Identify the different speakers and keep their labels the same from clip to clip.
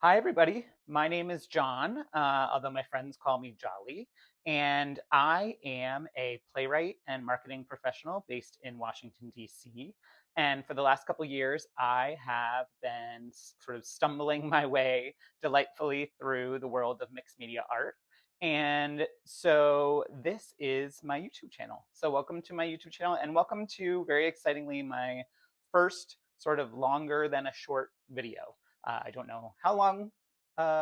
Speaker 1: Hi, everybody. My name is John, although my friends call me Jolly, and I am a playwright and marketing professional based in Washington, D.C. And for the last couple years, I have been sort of stumbling my way delightfully through the world of mixed media art. And so this is my YouTube channel. So welcome to my YouTube channel, and welcome to, very excitingly, my first sort of longer than a short video. I don't know how long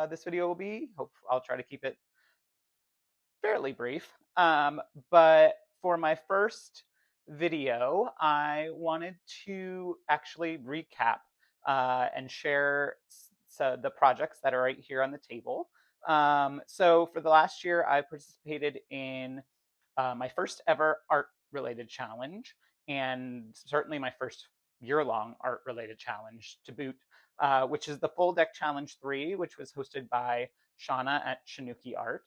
Speaker 1: this video will be. Hope I'll try to keep it fairly brief. But for my first video, I wanted to actually recap and share the projects that are right here on the table. So for the last year, I participated in my first ever art related challenge, and certainly my first year-long art related challenge to boot, which is the Full Deck Challenge 3, which was hosted by Shauna at Chinooki Art.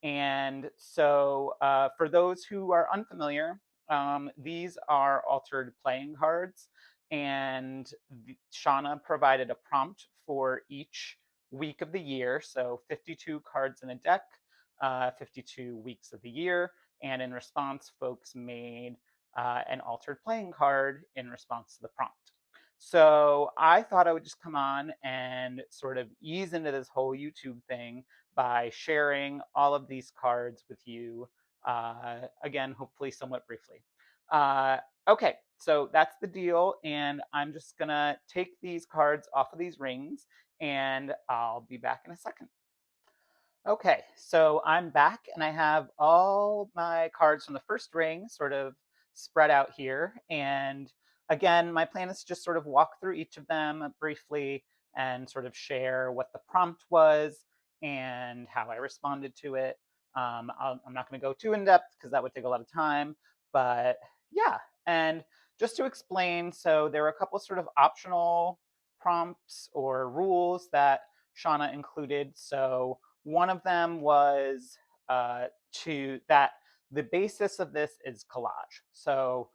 Speaker 1: And so, for those who are unfamiliar, these are altered playing cards, and Shauna provided a prompt for each week of the year. So, 52 cards in a deck, 52 weeks of the year. And in response, folks made an altered playing card in response to the prompt. So I thought I would just come on and sort of ease into this whole YouTube thing by sharing all of these cards with you, again, hopefully somewhat briefly. Uh, okay, so that's the deal, and I'm just gonna take these cards off of these rings, and I'll be back in a second. Okay, so I'm back and I have all my cards from the first ring sort of spread out here. And again, my plan is to just sort of walk through each of them briefly and sort of share what the prompt was and how I responded to it. I'm not going to go too in depth because that would take a lot of time, but yeah. And just to explain, so there were a couple sort of optional prompts or rules that Shauna included. So one of them was to that the basis of this is collage. So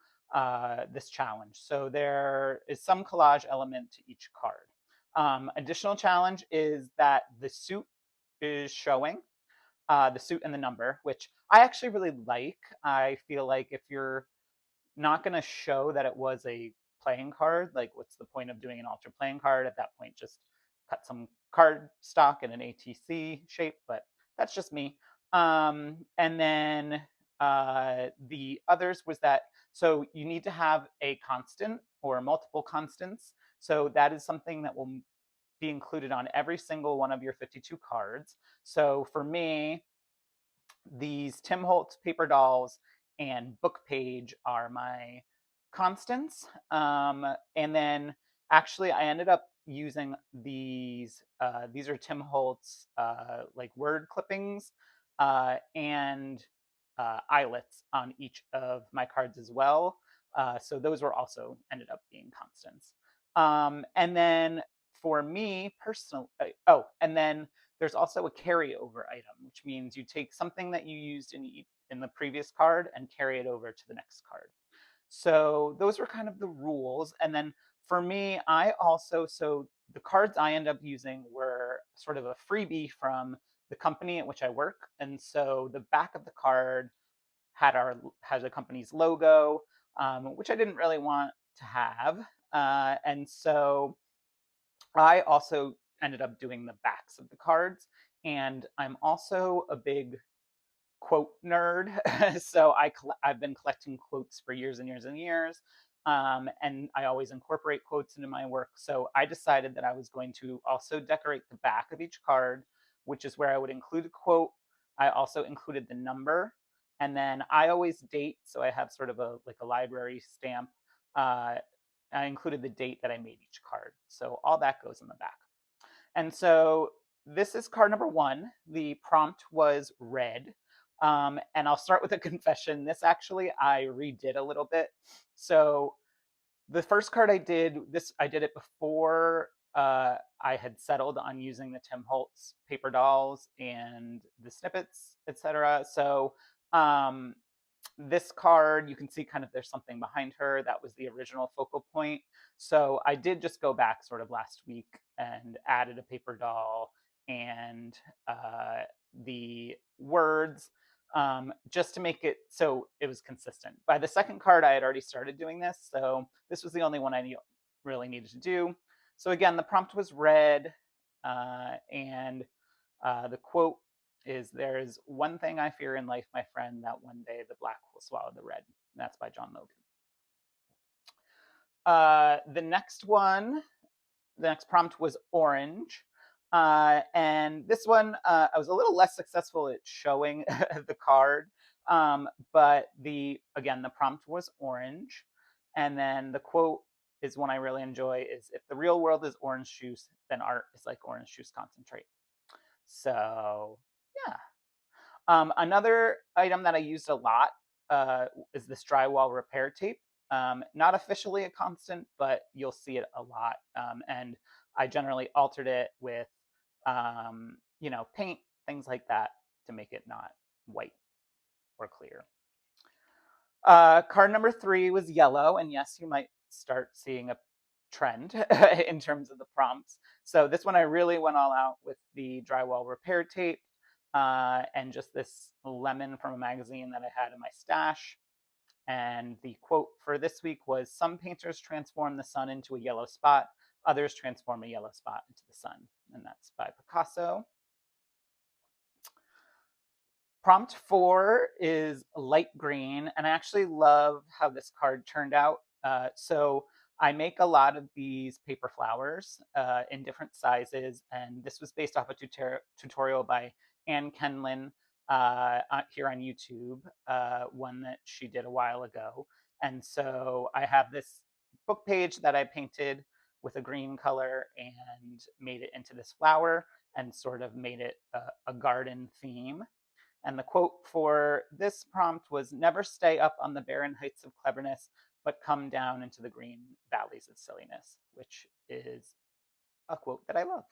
Speaker 1: this challenge. So there is some collage element to each card. Additional challenge is that the suit is showing, the suit and the number, which I actually really like. I feel like if you're not going to show that it was a playing card, like what's the point of doing an alter playing card at that point? Just cut some card stock in an ATC shape, but that's just me. And then the others was that, so you need to have a constant or multiple constants. So that is something that will be included on every single one of your 52 cards. So for me, these Tim Holtz paper dolls and book page are my constants. And then actually I ended up using these are Tim Holtz like word clippings and eyelets on each of my cards as well. So those were also ended up being constants. And then for me personally, and then there's also a carryover item, which means you take something that you used in the previous card and carry it over to the next card. So those were kind of the rules. And then for me, so the cards I end up using were sort of a freebie from the company at which I work. And so the back of the card had the company's logo, which I didn't really want to have. And so I also ended up doing the backs of the cards. And I'm also a big quote nerd. So I've been collecting quotes for years and years and years. And I always incorporate quotes into my work. So I decided that I was going to also decorate the back of each card, which is where I would include a quote. I also included the number. And then I always date. So I have sort of a library stamp. Uh, I included the date that I made each card. So all that goes in the back. And so this is card number one. The prompt was red. And I'll start with a confession. This actually I redid a little bit. So the first card I did it before I had settled on using the Tim Holtz paper dolls and the snippets, etc. So This card, you can see kind of there's something behind her. That was the original focal point. So I did just go back sort of last week and added a paper doll and the words just to make it so it was consistent. By the second card, I had already started doing this. So this was the only one I really needed to do. So again, the prompt was read and the quote is there is one thing I fear in life, my friend, that one day the black will swallow the red. And that's by John Logan. The next one, the next prompt was orange. And this one, I was a little less successful at showing the card. But again, the prompt was orange. And then the quote is one I really enjoy is if the real world is orange juice, then art is like orange juice concentrate. So yeah. Another item that I used a lot is this drywall repair tape. Not officially a constant, but you'll see it a lot. And I generally altered it with, paint, things like that to make it not white or clear. Card number 3 was yellow, and yes, you might start seeing a trend in terms of the prompts. So this one I really went all out with the drywall repair tape and just this lemon from a magazine that I had in my stash. And the quote for this week was some painters transform the sun into a yellow spot, others transform a yellow spot into the sun. And that's by Picasso. Prompt 4 is light green, and I actually love how this card turned out. So I make a lot of these paper flowers in different sizes, and this was based off a tutorial by Anne Kenlin here on YouTube, one that she did a while ago. And so I have this book page that I painted with a green color and made it into this flower and sort of made it a garden theme. And the quote for this prompt was never stay up on the barren heights of cleverness, but come down into the green valleys of silliness, which is a quote that I love.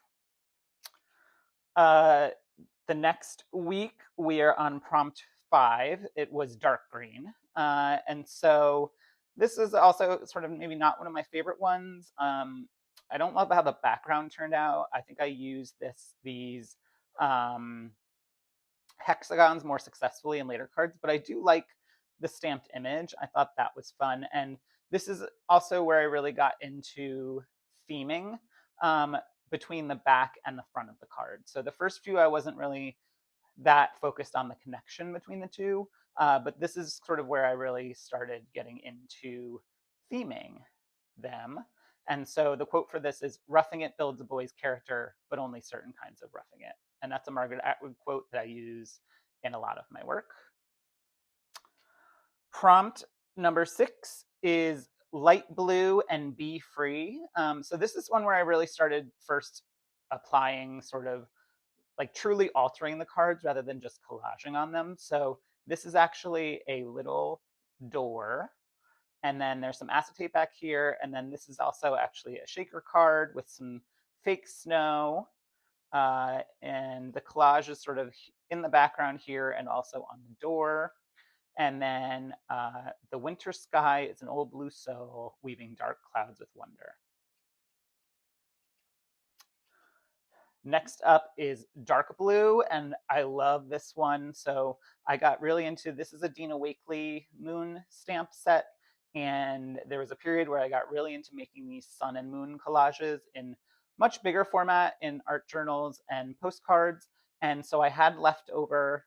Speaker 1: The next week, we are on prompt 5. It was dark green. And so this is also sort of maybe not one of my favorite ones. I don't love how the background turned out. I think I used these hexagons more successfully in later cards, but I do like the stamped image. I thought that was fun. And this is also where I really got into theming between the back and the front of the card. So the first few, I wasn't really that focused on the connection between the two, but this is sort of where I really started getting into theming them. And so the quote for this is roughing it builds a boy's character, but only certain kinds of roughing it. And that's a Margaret Atwood quote that I use in a lot of my work. Prompt number 6 is light blue and be free. So this is one where I really started first applying sort of like truly altering the cards rather than just collaging on them. So this is actually a little door. And then there's some acetate back here. And then this is also actually a shaker card with some fake snow. And the collage is sort of in the background here and also on the door. And then the winter sky is an old blue soul weaving dark clouds with wonder. Next up is dark blue, and I love this one. So I got really into this is a Dina Wakley moon stamp set, and there was a period where I got really into making these sun and moon collages in much bigger format in art journals and postcards. And so I had leftover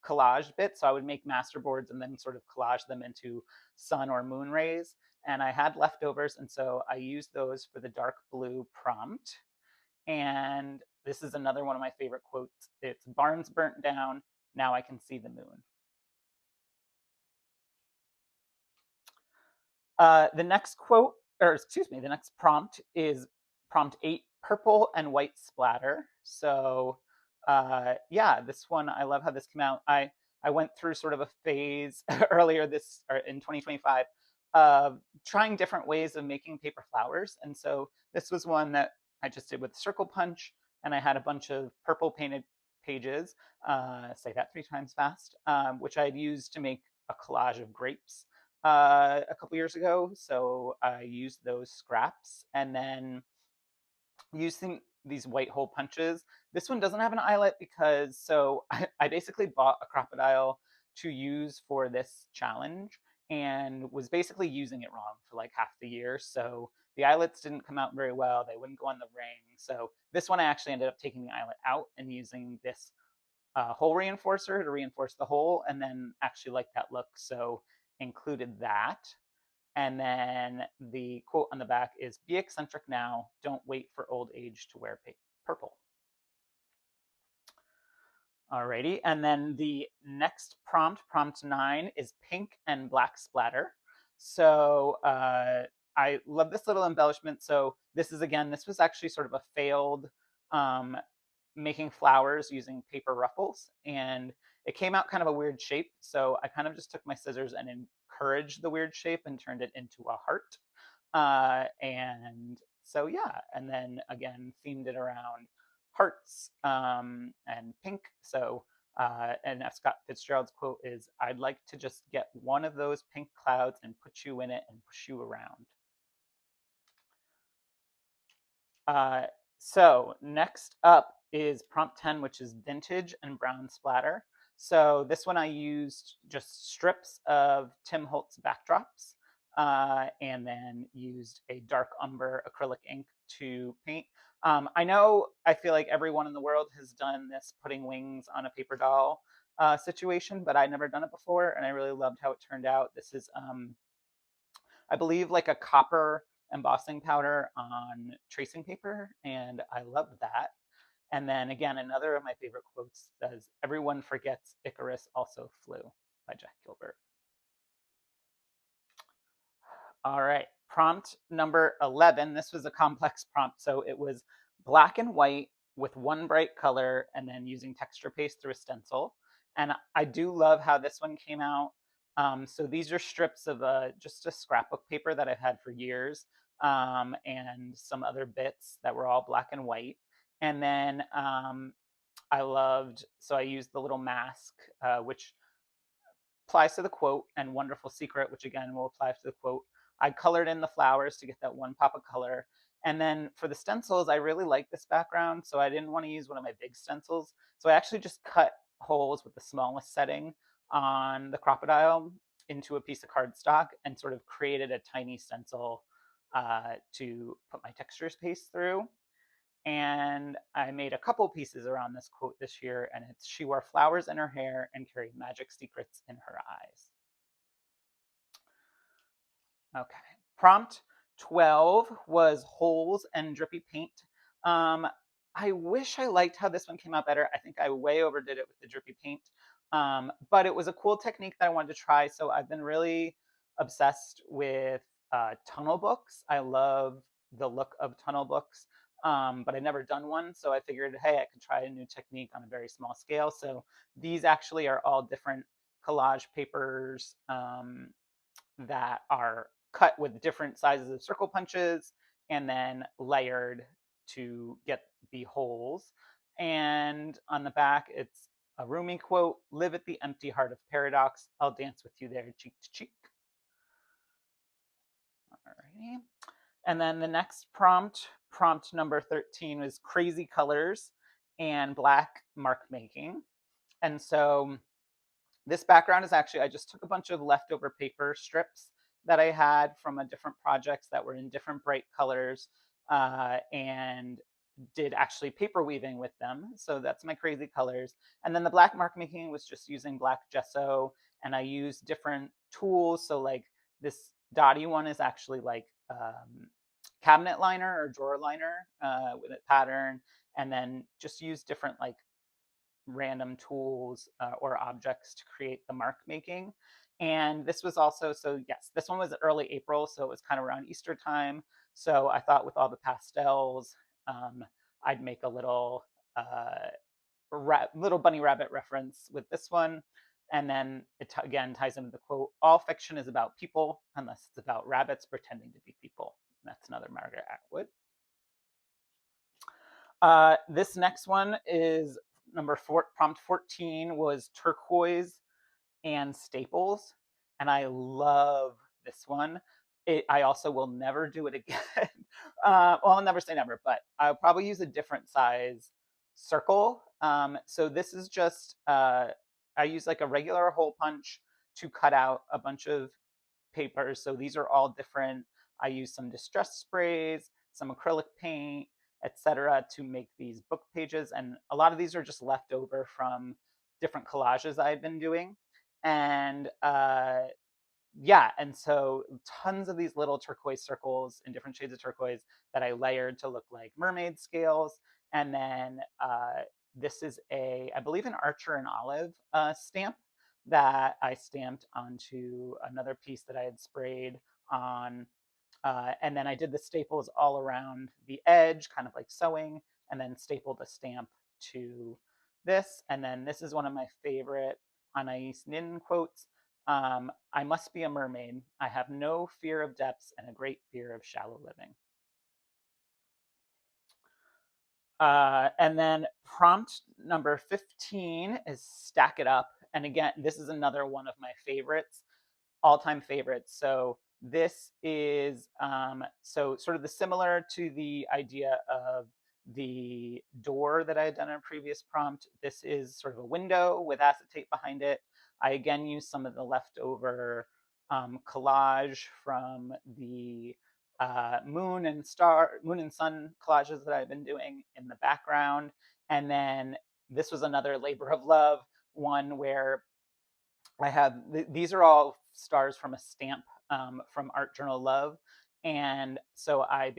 Speaker 1: collage bits. So I would make master boards and then sort of collage them into sun or moon rays. And I had leftovers, and so I used those for the dark blue prompt. And this is another one of my favorite quotes. It's barns burnt down, now I can see the moon. The next quote, or excuse me, the next prompt is prompt 8, purple and white splatter. So yeah, this one, I love how this came out. I went through sort of a phase earlier in 2025 of trying different ways of making paper flowers. And so this was one that I just did with circle punch, and I had a bunch of purple painted pages, say that 3 times fast, which I'd used to make a collage of grapes a couple years ago. So I used those scraps and then using these white hole punches. This one doesn't have an eyelet because I basically bought a crocodile to use for this challenge and was basically using it wrong for like half the year. So the eyelets didn't come out very well. They wouldn't go on the ring. So this one I actually ended up taking the eyelet out and using this hole reinforcer to reinforce the hole and then actually like that look. So included that. And then the quote on the back is "Be eccentric now, don't wait for old age to wear purple." Alrighty, and then the next prompt, prompt 9, is pink and black splatter. So I love this little embellishment. So this is, again, this was actually sort of a failed um, making flowers using paper ruffles, and it came out kind of a weird shape. So I kind of just took my scissors and encouraged the weird shape and turned it into a heart. And so yeah, and then again themed it around hearts and pink. So and F. Scott Fitzgerald's quote is, "I'd like to just get one of those pink clouds and put you in it and push you around." Uh, so next up is prompt 10, which is vintage and brown splatter. So this one I used just strips of Tim Holtz backdrops and then used a dark umber acrylic ink to paint. I know I feel like everyone in the world has done this putting wings on a paper doll situation, but I'd never done it before and I really loved how it turned out. This is I believe like a copper embossing powder on tracing paper, and I loved that. And then again, another of my favorite quotes says, "Everyone forgets Icarus also flew," by Jack Gilbert. All right, prompt number 11. This was a complex prompt, so it was black and white with one bright color and then using texture paste through a stencil. And I do love how this one came out. So these are strips of just a scrapbook paper that I've had for years and some other bits that were all black and white. And then so I used the little mask, which applies to the quote, and wonderful secret, which again will apply to the quote. I colored in the flowers to get that one pop of color. And then for the stencils, I really like this background, so I didn't want to use one of my big stencils. So I actually just cut holes with the smallest setting on the crocodile into a piece of cardstock and sort of created a tiny stencil to put my textures paste through. And I made a couple pieces around this quote this year, and it's, "She wore flowers in her hair and carried magic secrets in her eyes." Okay. Prompt 12 was holes and drippy paint. Um, I wish I liked how this one came out better. I think I way overdid it with the drippy paint. But it was a cool technique that I wanted to try. So I've been really obsessed with tunnel books. I love the look of tunnel books, but I'd never done one. So I figured, hey, I could try a new technique on a very small scale. So these actually are all different collage papers that are cut with different sizes of circle punches and then layered to get the holes. And on the back, it's a Rumi quote: "Live at the empty heart of paradox. I'll dance with you there, cheek to cheek." Alrighty. And then the next prompt, prompt number 13, was crazy colors and black mark making. And so this background is actually, I just took a bunch of leftover paper strips that I had from a different projects that were in different bright colors and did actually paper weaving with them. So that's my crazy colors. And then the black mark making was just using black gesso, and I used different tools. So like this dotty one is actually like cabinet liner or drawer liner with a pattern, and then just use different like random tools or objects to create the mark making. And this was also, so yes, this one was early April, so it was kind of around Easter time. So I thought with all the pastels, I'd make a little little bunny rabbit reference with this one. And then it again ties into the quote: "All fiction is about people unless it's about rabbits pretending to be people." That's another Margaret Atwood. This next one is prompt 14 was turquoise and staples, and I love this one. I also will never do it again. Well, I'll never say never, but I'll probably use a different size circle. So this is just I use like a regular hole punch to cut out a bunch of papers. So these are all different. I use some distress sprays, some acrylic paint, etc., to make these book pages. And a lot of these are just left over from different collages I've been doing. And yeah, and so tons of these little turquoise circles in different shades of turquoise that I layered to look like mermaid scales. And then this is I believe, an Archer and Olive stamp that I stamped onto another piece that I had sprayed on. And then I did the staples all around the edge, kind of like sewing, and then stapled a stamp to this. And then this is one of my favorite Anais Nin quotes. I must be a mermaid. I have no fear of depths and a great fear of shallow living. And then prompt number 15 is stack it up. And again, this is another one of my favorites, all-time favorites. So this is so sort of the similar to the idea of the door that I had done in a previous prompt. This is sort of a window with acetate behind it. I again use some of the leftover collage from the moon and sun collages that I've been doing in the background. And then this was another labor of love, one where I have these are all stars from a stamp from Art Journal Love. And so I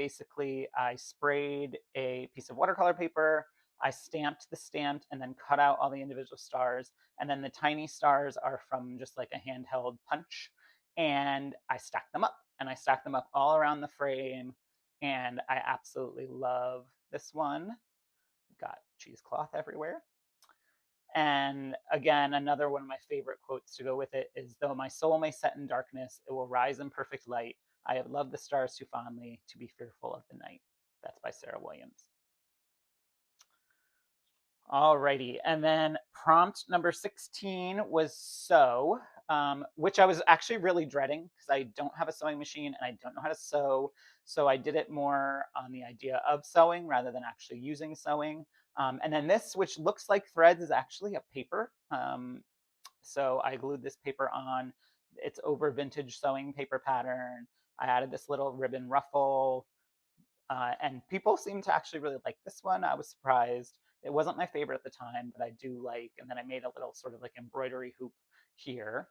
Speaker 1: sprayed a piece of watercolor paper, I stamped the stamp, and then cut out all the individual stars. And then the tiny stars are from just like a handheld punch. And I stacked them up, and I stacked them up all around the frame. And I absolutely love this one. Got cheesecloth everywhere. And again, another one of my favorite quotes to go with it is, though my soul may set in darkness, it will rise in perfect light. I have loved the stars too fondly to be fearful of the night. That's by Sarah Williams. Alrighty, and then prompt number 16 was sew, which I was actually really dreading because I don't have a sewing machine and I don't know how to sew. So I did it more on the idea of sewing rather than actually using sewing. And then this, which looks like threads, is actually a paper. So I glued this paper on. It's over vintage sewing paper pattern. I added this little ribbon ruffle. And people seem to actually really like this one. I was surprised. It wasn't my favorite at the time, but I do like. And then I made a little sort of like embroidery hoop here.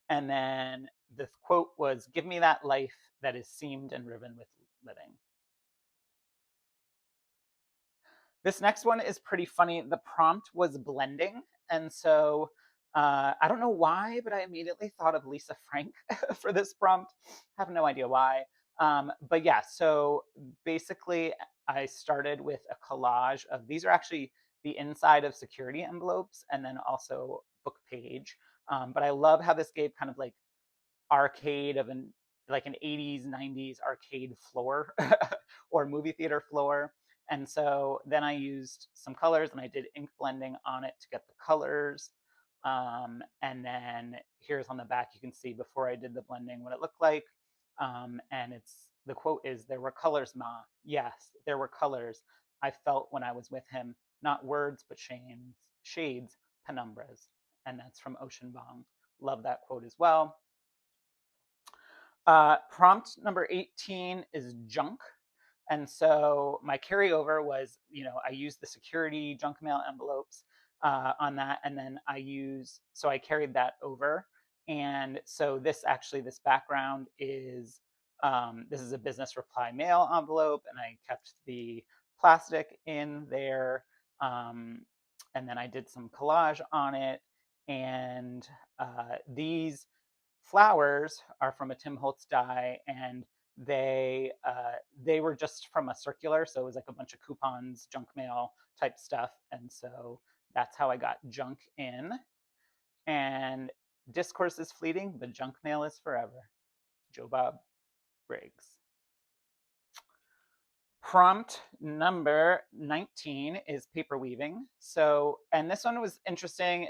Speaker 1: And then the quote was, "Give me that life that is seamed and riven with living." This next one is pretty funny. The prompt was blending. And so I don't know why, but I immediately thought of Lisa Frank for this prompt. I have no idea why. But yeah, so basically, I started with a collage of these are actually the inside of security envelopes and then also book page. But I love how this gave kind of like arcade of an 80s 90s arcade floor or movie theater floor. And so then I used some colors and I did ink blending on it to get the colors. And then here's on the back, you can see before I did the blending what it looked like. And the quote is, "There were colors, Ma. Yes, there were colors I felt when I was with him. Not words, but shades, penumbras." And that's from Ocean Vuong. Love that quote as well. Prompt number 18 is junk. And so my carryover was, I used the security junk mail envelopes on that. And then I carried that over. And so this background this is a business reply mail envelope, and I kept the plastic in there. And then I did some collage on it. And these flowers are from a Tim Holtz die, and they were just from a circular, so it was like a bunch of coupons, junk mail type stuff, and so that's how I got junk in. And discourse is fleeting, but junk mail is forever. Joe Bob Briggs. Prompt number 19 is paper weaving. So, and this one was interesting.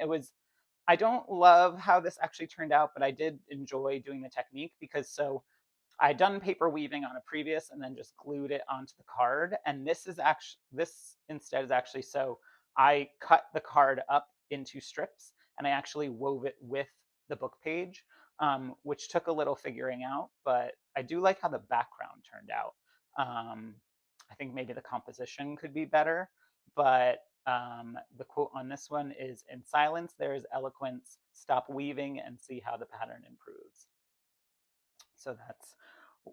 Speaker 1: I don't love how this actually turned out, but I did enjoy doing the technique because I'd done paper weaving on a previous and then just glued it onto the card. And this instead is actually, so I cut the card up into strips and I actually wove it with the book page, which took a little figuring out, but I do like how the background turned out. I think maybe the composition could be better, but the quote on this one is, "In silence there is eloquence. Stop weaving and see how the pattern improves." So that's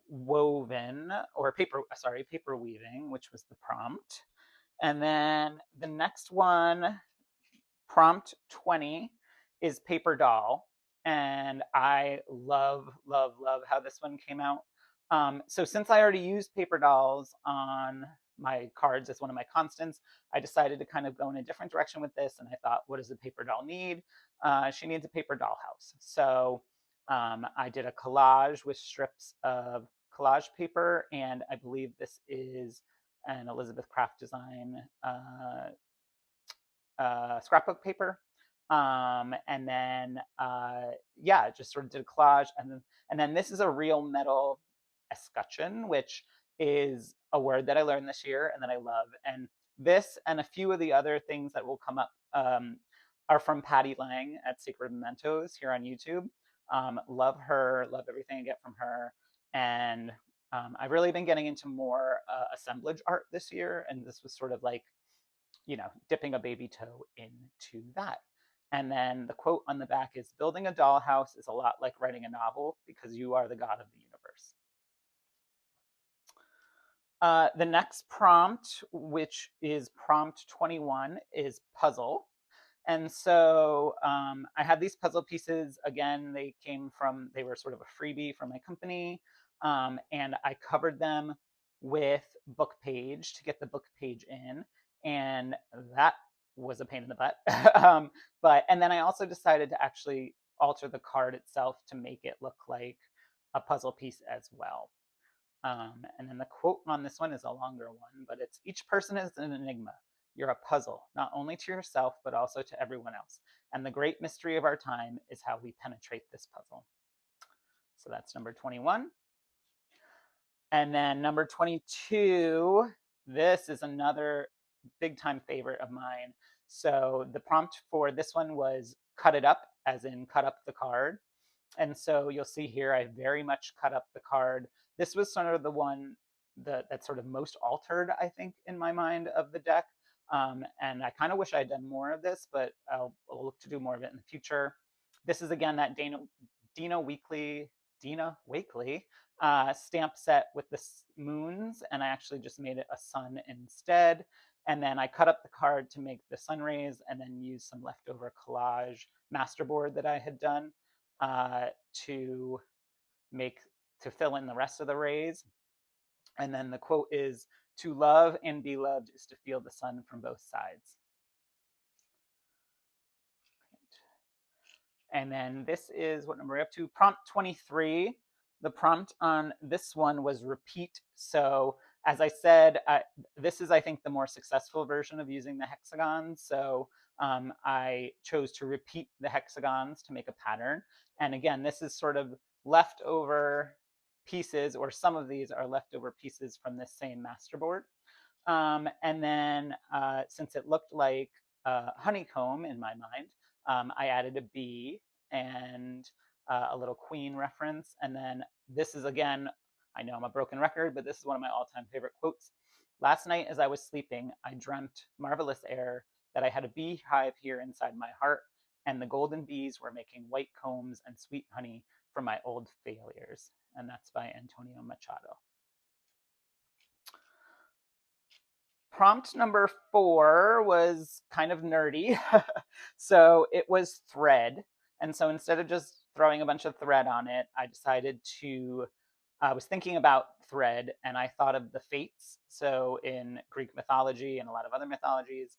Speaker 1: woven or paper weaving, which was the prompt. And then the next one, prompt 20, is paper doll. And I love, love, love how this one came out. So since I already used paper dolls on my cards as one of my constants, I decided to kind of go in a different direction with this. And I thought, what does a paper doll need? She needs a paper doll house. So I did a collage with strips of collage paper, and I believe this is an Elizabeth Craft Design scrapbook paper. And then yeah, just sort of did a collage, and then this is a real metal escutcheon, which is a word that I learned this year and that I love. And this and a few of the other things that will come up are from Patty Lang at Sacred Mementos here on YouTube. Love her, love everything I get from her, and I've really been getting into more assemblage art this year, and this was sort of like, dipping a baby toe into that. And then the quote on the back is, "Building a dollhouse is a lot like writing a novel because you are the god of the universe." The next prompt, which is prompt 21, is puzzle. And so I had these puzzle pieces. Again, they were sort of a freebie from my company. And I covered them with book page to get the book page in. And that was a pain in the butt. And then I also decided to actually alter the card itself to make it look like a puzzle piece as well. And then the quote on this one is a longer one, but it's, "Each person is an enigma. You're a puzzle, not only to yourself, but also to everyone else. And the great mystery of our time is how we penetrate this puzzle." So that's number 21. And then number 22, this is another big time favorite of mine. So the prompt for this one was cut it up, as in cut up the card. And so you'll see here, I very much cut up the card. This was sort of the one that's sort of most altered, I think, in my mind of the deck. And I kind of wish I had done more of this, but I'll look to do more of it in the future. This is again that Dina Wakley stamp set with the moons, and I actually just made it a sun instead. And then I cut up the card to make the sun rays, and then use some leftover collage masterboard that I had done to make to fill in the rest of the rays. And then the quote is, "To love and be loved is to feel the sun from both sides." And then this is what number we're up to, prompt 23. The prompt on this one was repeat. So as I said, this is, I think, the more successful version of using the hexagons. So I chose to repeat the hexagons to make a pattern. And again, this is sort of leftover pieces, or some of these are leftover pieces from this same masterboard. And then since it looked like honeycomb in my mind, I added a bee and a little queen reference. And then this is, again, I know I'm a broken record, but this is one of my all-time favorite quotes. "Last night as I was sleeping, I dreamt marvelous air that I had a beehive here inside my heart, and the golden bees were making white combs and sweet honey for my old failures." And that's by Antonio Machado. Prompt number 4 was kind of nerdy. So it was thread. And so instead of just throwing a bunch of thread on it, I was thinking about thread, and I thought of the fates. So in Greek mythology and a lot of other mythologies,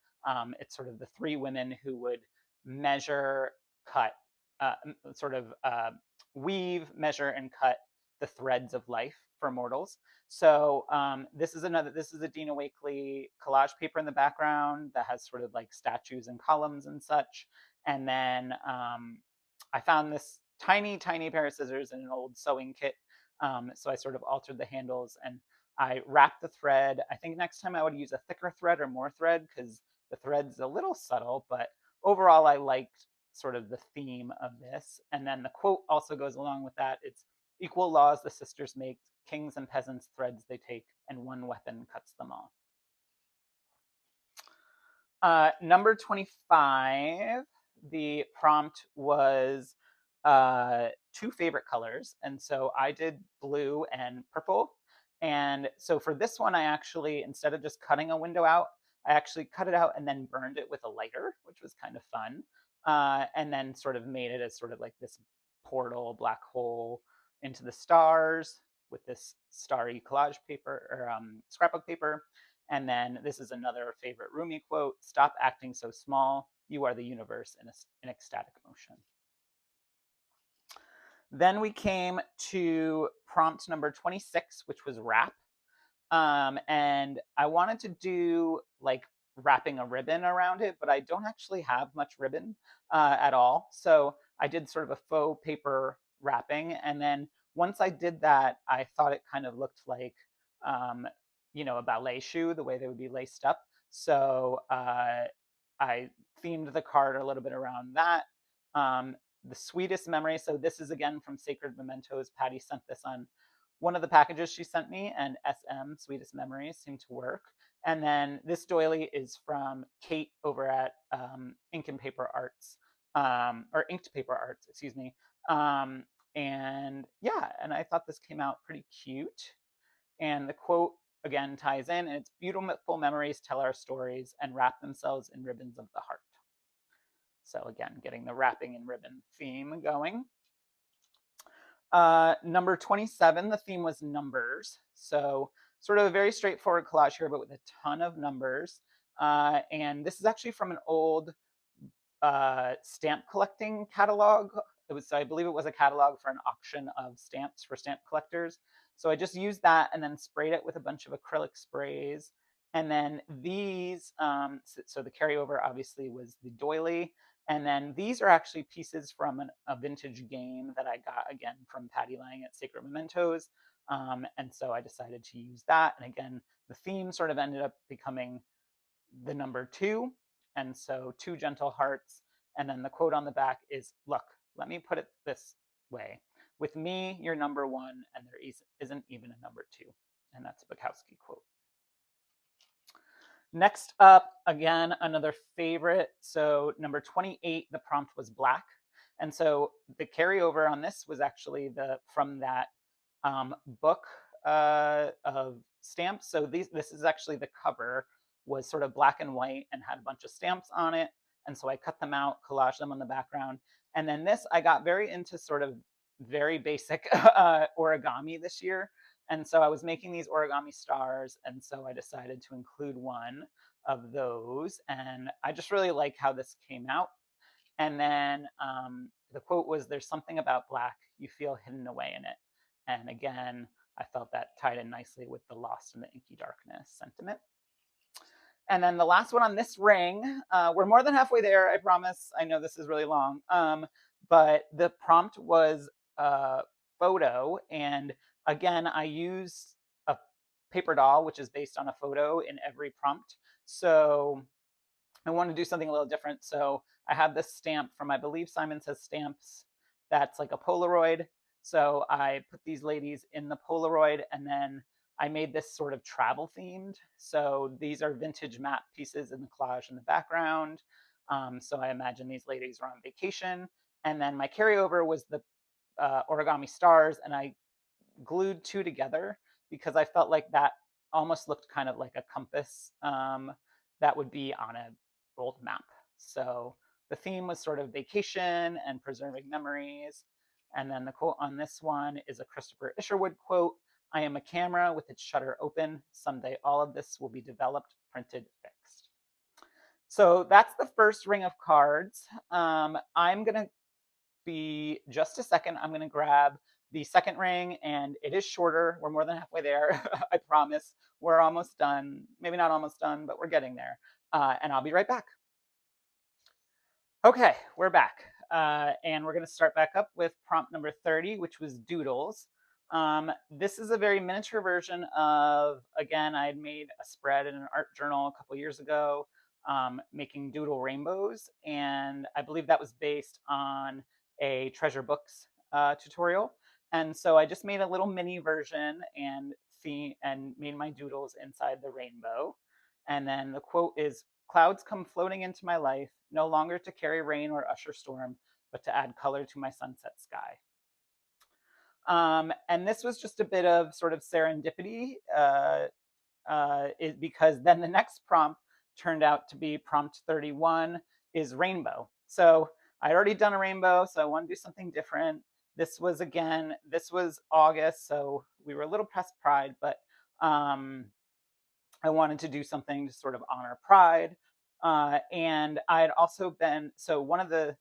Speaker 1: it's sort of the three women who would measure, cut, sort of weave, measure, and cut the threads of life for mortals. So this is a Dina Wakley collage paper in the background that has sort of like statues and columns and such. And then I found this tiny, tiny pair of scissors in an old sewing kit. So I sort of altered the handles and I wrapped the thread. I think next time I would use a thicker thread or more thread because the thread's a little subtle, but overall I liked sort of the theme of this. And then the quote also goes along with that. It's equal laws the sisters make, kings and peasants threads they take, and one weapon cuts them all. Number 25, the prompt was two favorite colors. And so I did blue and purple. And so for this one, I actually, instead of just cutting a window out, I actually cut it out and then burned it with a lighter, which was kind of fun. And then sort of made it as sort of like this portal, black hole into the stars with this starry collage paper or scrapbook paper. And then this is another favorite Rumi quote: "Stop acting so small. You are the universe in ecstatic motion." Then we came to prompt number 26, which was wrap. And I wanted to do like wrapping a ribbon around it, but I don't actually have much ribbon at all. So I did sort of a faux paper wrapping. And then once I did that, I thought it kind of looked like, um, a ballet shoe, the way they would be laced up. So I themed the card a little bit around that. The sweetest memory. So this is again from Sacred Mementos. Patty sent this on one of the packages she sent me, and SM, Sweetest Memories, seemed to work. And then this doily is from Kate over at Ink and Paper Arts, or Inked Paper Arts, excuse me. And yeah, and I thought this came out pretty cute. And the quote again ties in, and it's beautiful memories tell our stories and wrap themselves in ribbons of the heart. So again, getting the wrapping and ribbon theme going. Number 27, the theme was numbers. So sort of a very straightforward collage here, but with a ton of numbers. And this is actually from an old stamp collecting catalog. I believe it was a catalog for an auction of stamps for stamp collectors. So I just used that and then sprayed it with a bunch of acrylic sprays. And then these, so the carryover obviously was the doily. And then these are actually pieces from a vintage game that I got again from Patty Lang at Sacred Mementos. And so I decided to use that. And again, the theme sort of ended up becoming the number two. And so two gentle hearts. And then the quote on the back is, "Look, let me put it this way. With me, you're number one, and there isn't even a number two." And that's a Bukowski quote. Next up, again, another favorite. So number 28, the prompt was black. And so the carryover on this was actually from that book of stamps. So this is actually the cover, was sort of black and white and had a bunch of stamps on it. And so I cut them out, collaged them on the background. And then this, I got very into sort of very basic origami this year. And so I was making these origami stars. And so I decided to include one of those. And I just really like how this came out. And then the quote was, "There's something about black you feel hidden away in it." And again, I felt that tied in nicely with the lost in the inky darkness sentiment. And then the last one on this ring, we're more than halfway there, I promise. I know this is really long. But the prompt was a photo. And again, I used a paper doll, which is based on a photo in every prompt. So I want to do something a little different. So I have this stamp from, I believe Simon Says Stamps, that's like a Polaroid. So I put these ladies in the Polaroid, and then I made this sort of travel themed. So these are vintage map pieces in the collage in the background. So I imagine these ladies are on vacation. And then my carryover was the origami stars, and I glued two together because I felt like that almost looked kind of like a compass that would be on an old map. So the theme was sort of vacation and preserving memories. And then the quote on this one is a Christopher Isherwood quote: "I am a camera with its shutter open. Someday all of this will be developed, printed, fixed." So that's the first ring of cards. I'm going to be just a second. I'm going to grab the second ring, and it is shorter. We're more than halfway there. I promise. We're almost done. Maybe not almost done, but we're getting there. And I'll be right back. Okay, we're back. And we're going to start back up with prompt number 30, which was doodles. This is a very miniature version of, again, I had made a spread in an art journal a couple years ago, making doodle rainbows. And I believe that was based on a treasure books tutorial. And so I just made a little mini version and made my doodles inside the rainbow. And then the quote is, "Clouds come floating into my life, no longer to carry rain or usher storm, but to add color to my sunset sky." And this was just a bit of sort of serendipity, because then the next prompt turned out to be prompt 31 is rainbow. So I'd already done a rainbow, so I want to do something different. This was August, so we were a little past Pride, but I wanted to do something to sort of honor Pride. And I had also been, so one of the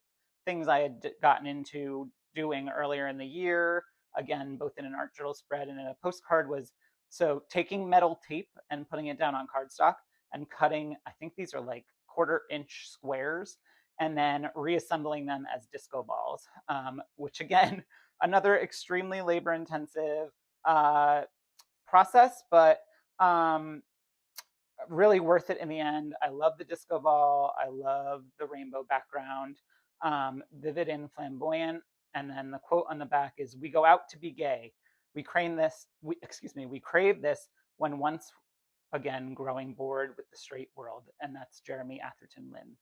Speaker 1: things I had gotten into doing earlier in the year, again, both in an art journal spread and in a postcard, was so taking metal tape and putting it down on cardstock and cutting, I think these are like 1/4 inch squares, and then reassembling them as disco balls, which again, another extremely labor intensive process, but really worth it in the end. I love the disco ball. I love the rainbow background, vivid and flamboyant. And then the quote on the back is, "We go out to be gay. We crave this. We crave this when once again growing bored with the straight world." And that's Jeremy Atherton Lynn.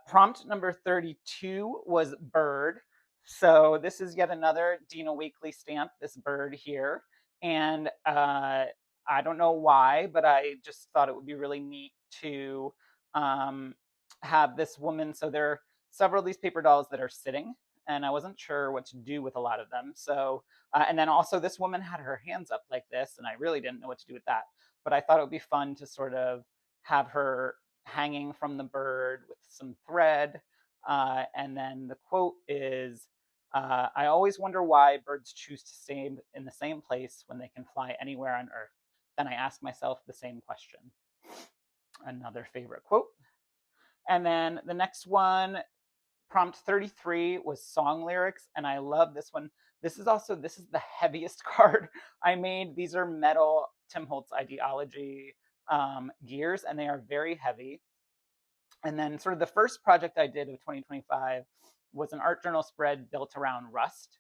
Speaker 1: Prompt number 32 was bird. So this is yet another Dina Wakley stamp, this bird here. And I don't know why, but I just thought it would be really neat to have this woman. So there are several of these paper dolls that are sitting, and I wasn't sure what to do with a lot of them. So, and then also this woman had her hands up like this, and I really didn't know what to do with that. But I thought it would be fun to sort of have her hanging from the bird with some thread. And then the quote is, "I always wonder why birds choose to stay in the same place when they can fly anywhere on Earth. Then I ask myself the same question." Another favorite quote. And then the next one, prompt 33, was song lyrics, and I love this one. This is the heaviest card I made. These are metal Tim Holtz Ideology gears, and they are very heavy. And then sort of the first project I did of 2025 was an art journal spread built around Rust.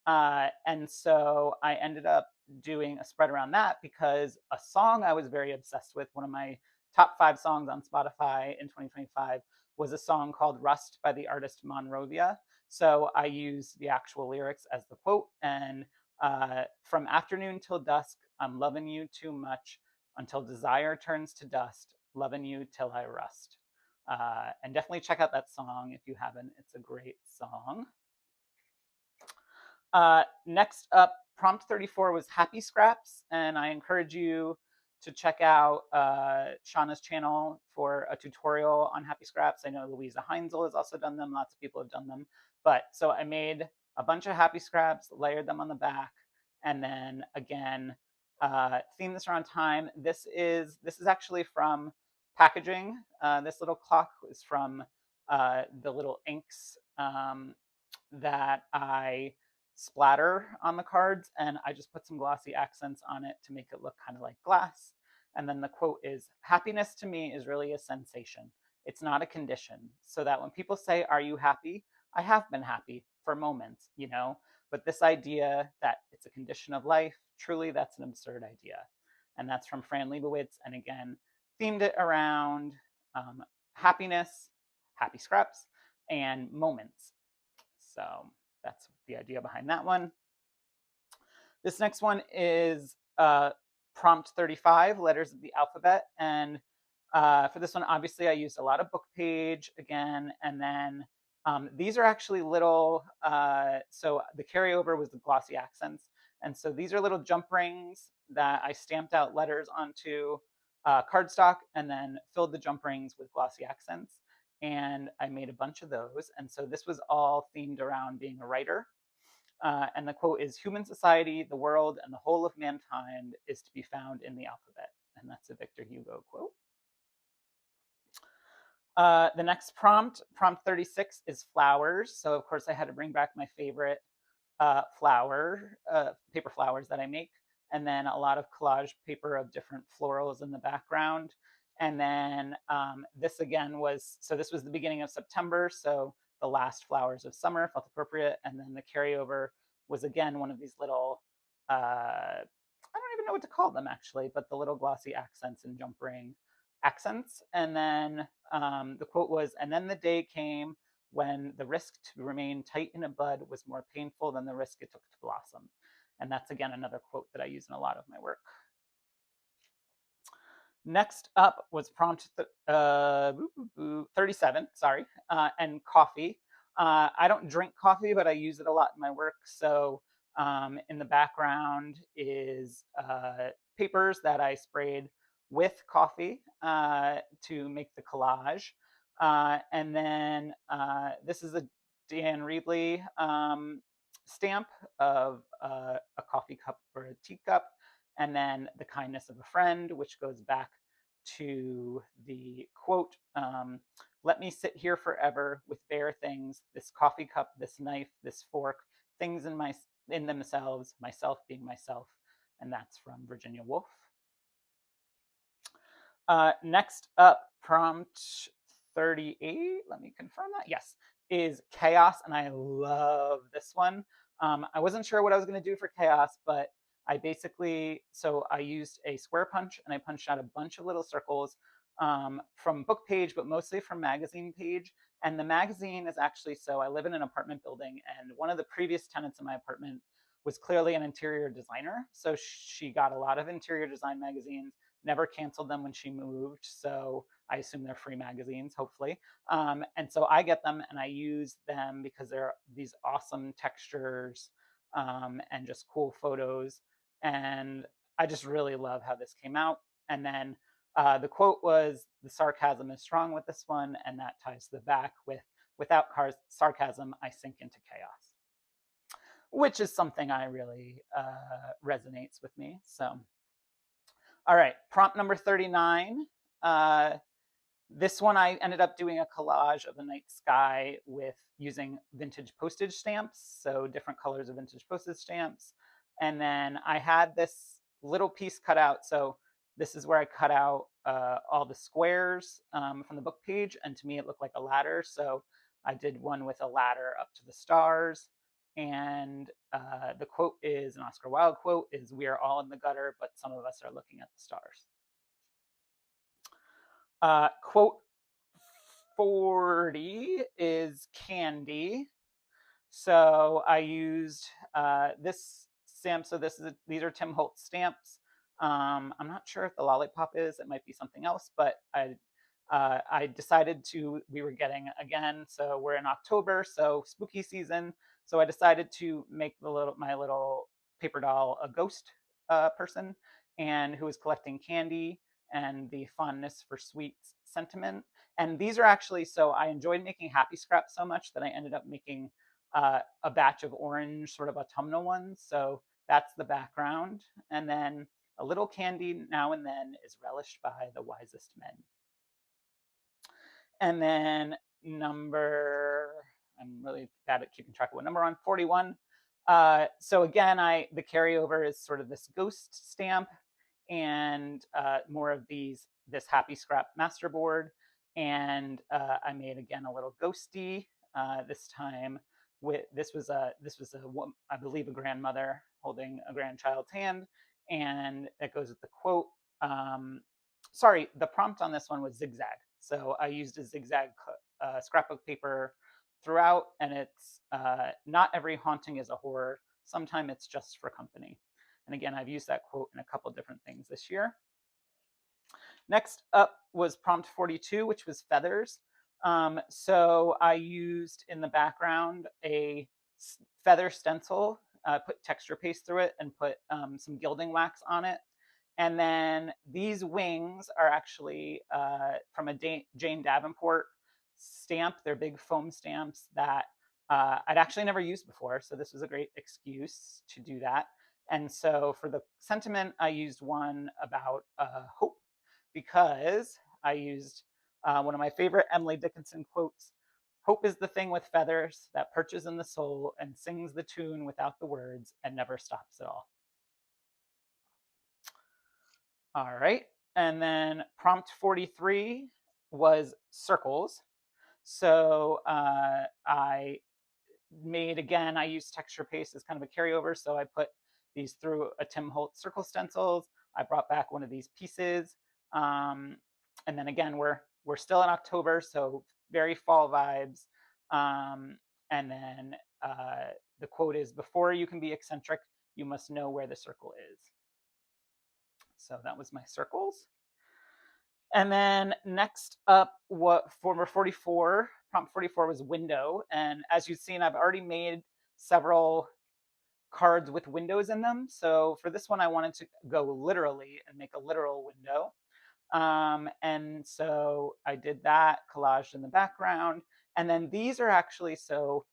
Speaker 1: And so I ended up doing a spread around that because a song I was very obsessed with, one of my top 5 songs on Spotify in 2025, was a song called Rust by the artist Monrovia. So I used the actual lyrics as the quote, and from afternoon till dusk, I'm loving you too much until desire turns to dust, loving you till I rust. And definitely check out that song if you haven't. It's a great song. Next up, prompt 34 was Happy Scraps, and I encourage you to check out Shauna's channel for a tutorial on Happy Scraps. I know Louisa Heinzel has also done them. Lots of people have done them. But so I made a bunch of Happy Scraps, layered them on the back, and then again, theme this around time. This is actually from packaging. This little clock is from the little inks that I splatter on the cards, and I just put some glossy accents on it to make it look kind of like glass. And then the quote is, "Happiness to me is really a sensation. It's not a condition. So that when people say, 'Are you happy?' I have been happy for moments, you know? But this idea that it's a condition of life, truly that's an absurd idea." And that's from Fran Lebowitz. And again, themed it around happiness, happy scraps, and moments. So that's the idea behind that one. This next one is prompt 35, letters of the alphabet. And for this one, obviously, I used a lot of book page again. And then these are actually little, so the carryover was the glossy accents. And so these are little jump rings that I stamped out letters onto cardstock and then filled the jump rings with glossy accents. And I made a bunch of those. And so this was all themed around being a writer. And the quote is, "Human society, the world, and the whole of mankind is to be found in the alphabet." And that's a Victor Hugo quote. The next prompt 36, is flowers. So, of course, I had to bring back my favorite paper flowers that I make, and then a lot of collage paper of different florals in the background. And then this again was, so this was the beginning of September, so the last flowers of summer felt appropriate. And then the carryover was again one of these little, I don't even know what to call them actually, but the little glossy accents and jump ring accents. And then the quote was, "And then the day came when the risk to remain tight in a bud was more painful than the risk it took to blossom." And that's again another quote that I use in a lot of my work. Next up was prompt 37, sorry, and coffee. I don't drink coffee, but I use it a lot in my work. So in the background is papers that I sprayed with coffee to make the collage. And then this is a Dan Reedley stamp of a coffee cup or a teacup, and then the kindness of a friend, which goes back to the quote, "Let me sit here forever with bare things, this coffee cup, this knife, this fork, things in themselves, myself being myself." And that's from Virginia Woolf. Next up, prompt 38, let me confirm that. Yes, is chaos. And I love this one. I wasn't sure what I was going to do for chaos, but so I used a square punch and I punched out a bunch of little circles from book page, but mostly from magazine page. And the magazine is actually, so I live in an apartment building, and one of the previous tenants in my apartment was clearly an interior designer. So she got a lot of interior design magazines, never canceled them when she moved. So I assume they're free magazines, hopefully. And so I get them and I use them because they're these awesome textures and just cool photos. And I just really love how this came out. And then the quote was, "The sarcasm is strong with this one," and that ties to the back with, "Without sarcasm, I sink into chaos," which is something I really resonates with me. So, all right, prompt number 39. Uh, this one I ended up doing a collage of the night sky with using vintage postage stamps, so different colors of vintage postage stamps. And then I had this little piece cut out. So this is where I cut out all the squares from the book page, and to me it looked like a ladder. So I did one with a ladder up to the stars. And the quote is an Oscar Wilde quote: is, "We are all in the gutter, but some of us are looking at the stars." Quote 40 is candy. So I used this stamp. So these are Tim Holtz stamps. I'm not sure if the lollipop is. It might be something else, but I decided we were getting again. So we're in October, so spooky season. So I decided to make my little paper doll a ghost person, and who was collecting candy and the fondness for sweet sentiment. And these are actually, so I enjoyed making happy scraps so much that I ended up making a batch of orange, sort of autumnal ones. So that's the background. And then a little candy now and then is relished by the wisest men. And then I'm really bad at keeping track of what number on, 41. So again, the carryover is sort of this ghost stamp and more of this happy scrap masterboard. And I made again a little ghosty this time. This was I believe a grandmother holding a grandchild's hand, and it goes with the quote. Sorry, the prompt on this one was zigzag. So I used a zigzag scrapbook paper throughout, and it's not every haunting is a horror. Sometimes it's just for company. And again, I've used that quote in a couple different things this year. Next up was prompt 42, which was feathers. So I used in the background a feather stencil, put texture paste through it, and put some gilding wax on it. And then these wings are actually from a Jane Davenport stamp. They're big foam stamps that I'd actually never used before, so this was a great excuse to do that. And so for the sentiment, I used one about hope, because I used one of my favorite Emily Dickinson quotes: "Hope is the thing with feathers that perches in the soul and sings the tune without the words and never stops at all." All right. And then prompt 43 was circles. So I made, again, I used texture paste as kind of a carryover. So I put these through a Tim Holtz circle stencils. I brought back one of these pieces. Um, and then again, we're still in October, so very fall vibes. Um, and then the quote is, "Before you can be eccentric, you must know where the circle is." So that was my circles. And then next up, what for 44, prompt 44 was window. And as you've seen, I've already made several cards with windows in them. So for this one, I wanted to go literally and make a literal window. And so I did that, collaged in the background. And then these are actually, so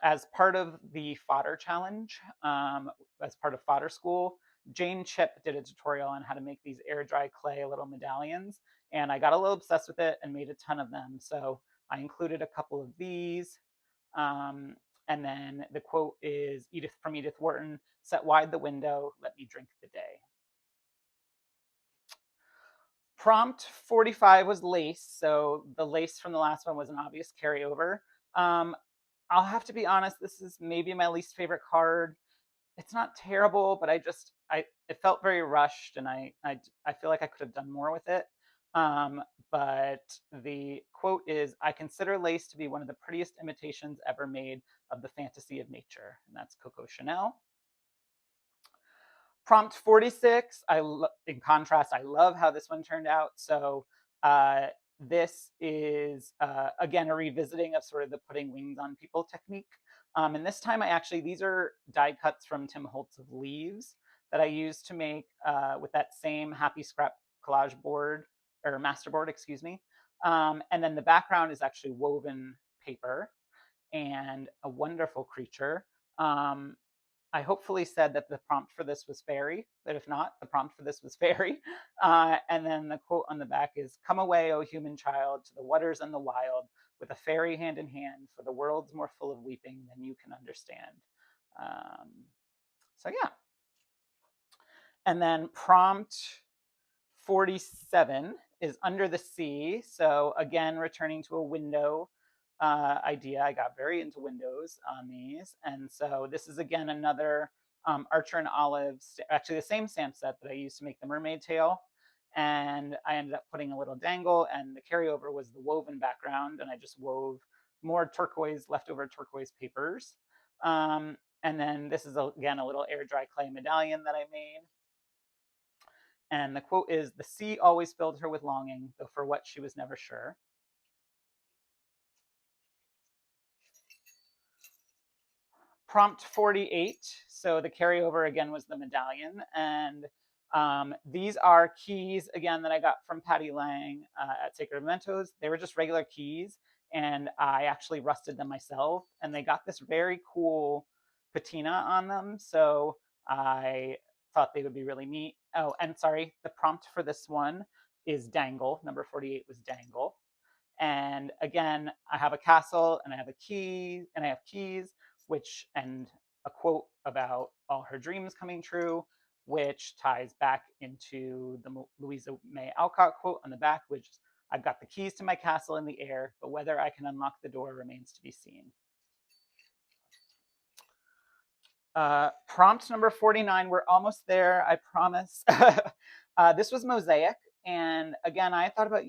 Speaker 1: as part of the fodder challenge, as part of fodder school, Jane Chip did a tutorial on how to make these air dry clay little medallions. And I got a little obsessed with it and made a ton of them. So I included a couple of these. Um, and then the quote is from Edith Wharton: "Set wide the window, let me drink the day." Prompt 45 was lace. So the lace from the last one was an obvious carryover. Um, I'll have to be honest, this is maybe my least favorite card. It's not terrible, but I it felt very rushed, and I feel like I could have done more with it. Um, but the quote is, "I consider lace to be one of the prettiest imitations ever made of the fantasy of nature," and that's Coco Chanel. Prompt 46, in contrast, I love how this one turned out. So uh, this is, again, a revisiting of sort of the putting wings on people technique. And this time these are die cuts from Tim Holtz of leaves that I used to make with that same Happy Scrap collage board, or masterboard, excuse me. And then the background is actually woven paper and a wonderful creature. Um, I hopefully said that the prompt for this was fairy, but if not, the prompt for this was fairy. And then the quote on the back is, "Come away, O human child, to the waters and the wild, with a fairy hand in hand, for the world's more full of weeping than you can understand." Um, so yeah. And then prompt 47 is under the sea. So again, returning to a window idea. I got very into windows on these. And so this is, again, another Archer and Olive, actually the same stamp set that I used to make the mermaid tail. And I ended up putting a little dangle, and the carryover was the woven background. And I just wove more turquoise, leftover turquoise papers. And then this is, again, a little air dry clay medallion that I made. And the quote is, "The sea always filled her with longing, though for what she was never sure." Prompt 48. So the carryover again was the medallion. And these are keys, again, that I got from Patty Lang at Sacred Mementos. They were just regular keys, and I actually rusted them myself. And they got this very cool patina on them. So I thought they would be really neat. Oh, and sorry, the prompt for this one is dangle. Number 48 was dangle. And again, I have a castle, and I have a key, and I have keys, which, and a quote about all her dreams coming true, which ties back into the Louisa May Alcott quote on the back, which, "I've got the keys to my castle in the air, but whether I can unlock the door remains to be seen." Prompt number 49, we're almost there, I promise. This was mosaic. And again, I thought about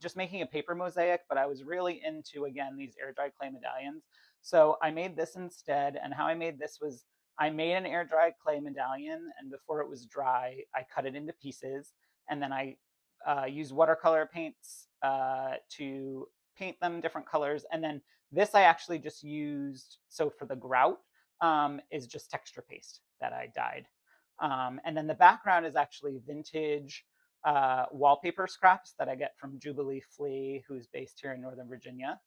Speaker 1: just making a paper mosaic, but I was really into, again, these air dry clay medallions. So I made this instead. And how I made this was, I made an air dry clay medallion, and before it was dry, I cut it into pieces. And then I used watercolor paints to paint them different colors. And then this I actually just used, so for the grout, is just texture paste that I dyed. And then the background is actually vintage wallpaper scraps that I get from Jubilee Flea, who's based here in Northern Virginia.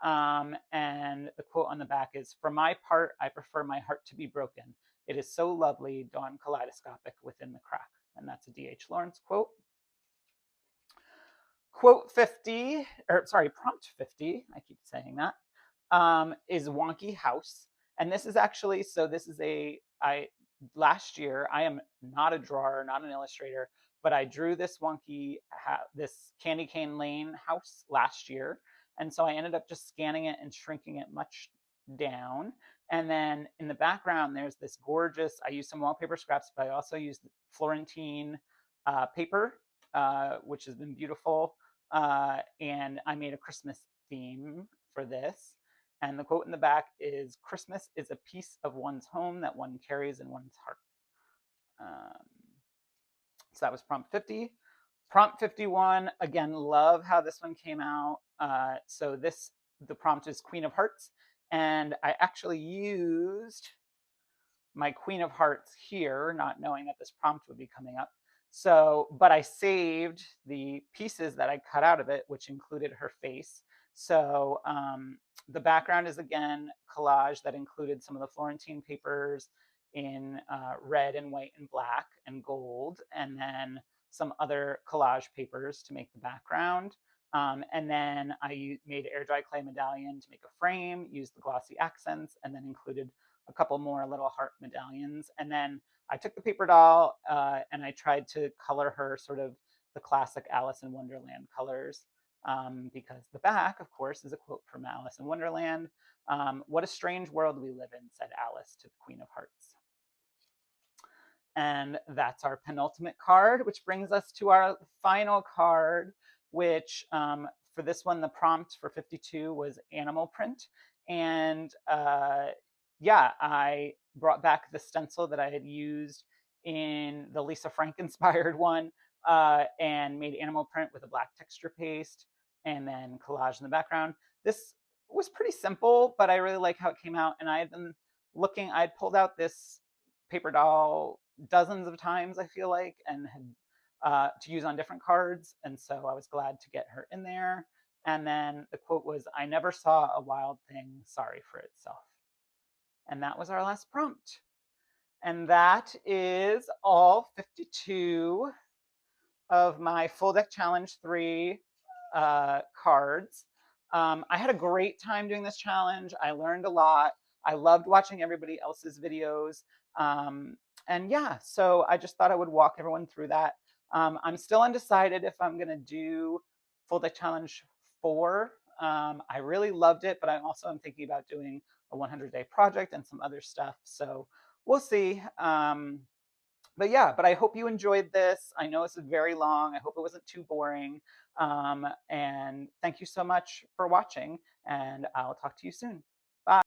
Speaker 1: And the quote on the back is, "For my part, I prefer my heart to be broken. It is so lovely, dawn kaleidoscopic within the crack." And that's a D.H. Lawrence quote. Quote 50, or sorry, prompt 50, I keep saying that, is wonky house. And this is actually, so this is last year, I am not a drawer, not an illustrator, but I drew this this candy cane lane house last year. And so I ended up just scanning it and shrinking it much down. And then in the background, there's this gorgeous, I used some wallpaper scraps, but I also used Florentine paper, which has been beautiful. And I made a Christmas theme for this. And the quote in the back is, "Christmas is a piece of one's home that one carries in one's heart." Um, so that was prompt 50. Prompt 51, again, love how this one came out. The prompt is Queen of Hearts. And I actually used my Queen of Hearts here, not knowing that this prompt would be coming up. So, but I saved the pieces that I cut out of it, which included her face. So the background is again collage that included some of the Florentine papers in red and white and black and gold, and then some other collage papers to make the background. And then I made air dry clay medallion to make a frame, used the glossy accents, and then included a couple more little heart medallions. And then I took the paper doll and I tried to color her sort of the classic Alice in Wonderland colors, because the back, of course, is a quote from Alice in Wonderland. "What a strange world we live in," said Alice to the Queen of Hearts. And that's our penultimate card, which brings us to our final card, which for this one, the prompt for 52 was animal print. And yeah, I brought back the stencil that I had used in the Lisa Frank inspired one, and made animal print with a black texture paste and then collage in the background. This was pretty simple, but I really like how it came out. And I had been looking, I'd pulled out this paper doll dozens of times, I feel like, and had to use on different cards. And so I was glad to get her in there. And then the quote was, "I never saw a wild thing sorry for itself." And that was our last prompt. And that is all 52 of my full deck challenge 3 cards. I had a great time doing this challenge. I learned a lot. I loved watching everybody else's videos. Um, and yeah, so I just thought I would walk everyone through that. I'm still undecided if I'm going to do full deck challenge 4. I really loved it, but I also am thinking about doing a 100-day project and some other stuff. So we'll see. But yeah, but I hope you enjoyed this. I know this is very long. I hope it wasn't too boring. And thank you so much for watching, and I'll talk to you soon.